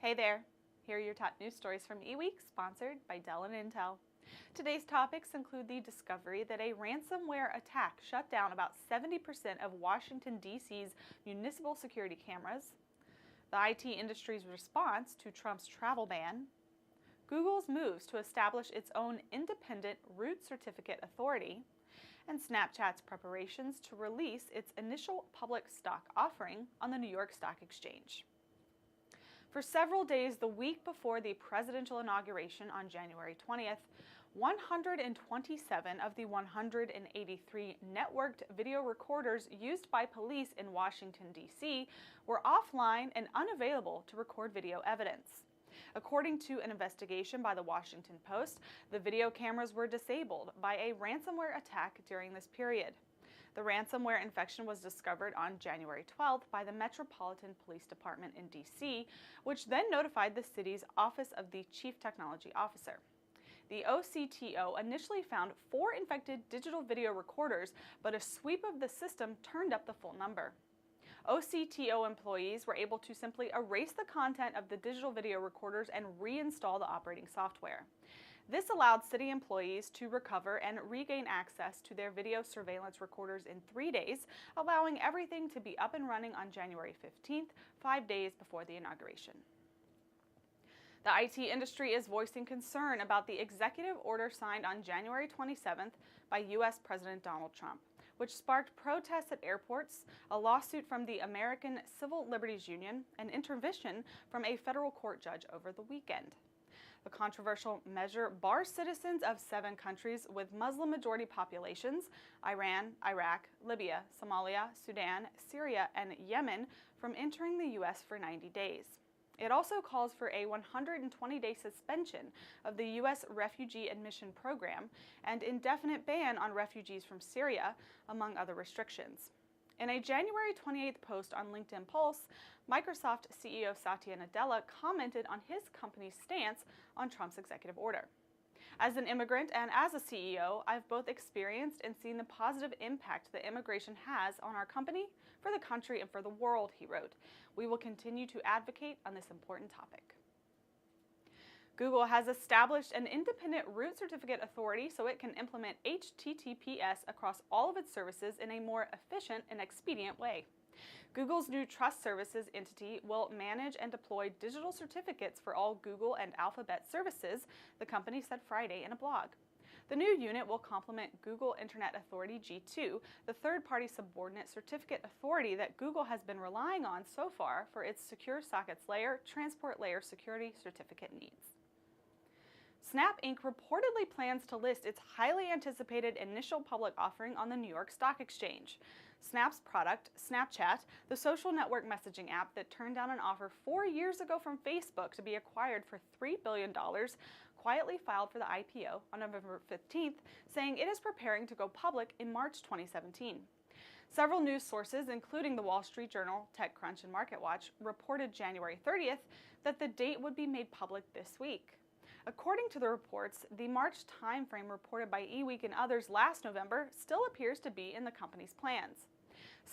Hey there! Here are your top news stories from eWEEK, sponsored by Dell and Intel. Today's topics include the discovery that a ransomware attack shut down about 70% of Washington, D.C.'s municipal security cameras, the IT industry's response to Trump's travel ban, Google's moves to establish its own independent root certificate authority, and Snapchat's preparations to release its initial public stock offering on the New York Stock Exchange. For several days the week before the presidential inauguration on January 20th, 127 of the 183 networked video recorders used by police in Washington, D.C. were offline and unavailable to record video evidence. According to an investigation by the Washington Post, the video cameras were disabled by a ransomware attack during this period. The ransomware infection was discovered on January 12th by the Metropolitan Police Department in D.C., which then notified the city's Office of the Chief Technology Officer. The OCTO initially found 4 infected digital video recorders, but a sweep of the system turned up the full number. OCTO employees were able to simply erase the content of the digital video recorders and reinstall the operating software. This allowed city employees to recover and regain access to their video surveillance recorders in 3 days, allowing everything to be up and running on January 15th, 5 days before the inauguration. The IT industry is voicing concern about the executive order signed on January 27th by U.S. President Donald Trump, which sparked protests at airports, a lawsuit from the American Civil Liberties Union, and intervention from a federal court judge over the weekend. The controversial measure bars citizens of 7 countries with Muslim-majority populations, Iran, Iraq, Libya, Somalia, Sudan, Syria, and Yemen, from entering the U.S. for 90 days. It also calls for a 120-day suspension of the U.S. refugee admission program and indefinite ban on refugees from Syria, among other restrictions. In a January 28th post on LinkedIn Pulse, Microsoft CEO Satya Nadella commented on his company's stance on Trump's executive order. As an immigrant and as a CEO, I've both experienced and seen the positive impact that immigration has on our company, for the country, and for the world, he wrote. We will continue to advocate on this important topic. Google has established an independent root certificate authority so it can implement HTTPS across all of its services in a more efficient and expedient way. Google's new Trust Services entity will manage and deploy digital certificates for all Google and Alphabet services, the company said Friday in a blog. The new unit will complement Google Internet Authority G2, the third-party subordinate certificate authority that Google has been relying on so far for its Secure Sockets Layer, Transport Layer security certificate needs. Snap Inc. reportedly plans to list its highly anticipated initial public offering on the New York Stock Exchange. Snap's product, Snapchat, the social network messaging app that turned down an offer 4 years ago from Facebook to be acquired for $3 billion, quietly filed for the IPO on November 15th, saying it is preparing to go public in March 2017. Several news sources, including the Wall Street Journal, TechCrunch, and MarketWatch, reported January 30th that the date would be made public this week. According to the reports, the March timeframe reported by eWEEK and others last November still appears to be in the company's plans.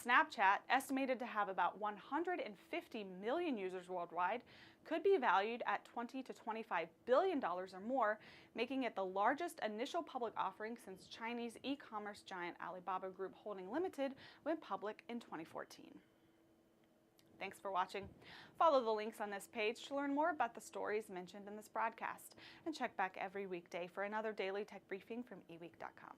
Snapchat, estimated to have about 150 million users worldwide, could be valued at $20 to $25 billion or more, making it the largest initial public offering since Chinese e-commerce giant Alibaba Group Holding Limited went public in 2014. Thanks for watching. Follow the links on this page to learn more about the stories mentioned in this broadcast, and check back every weekday for another daily tech briefing from eWEEK.com.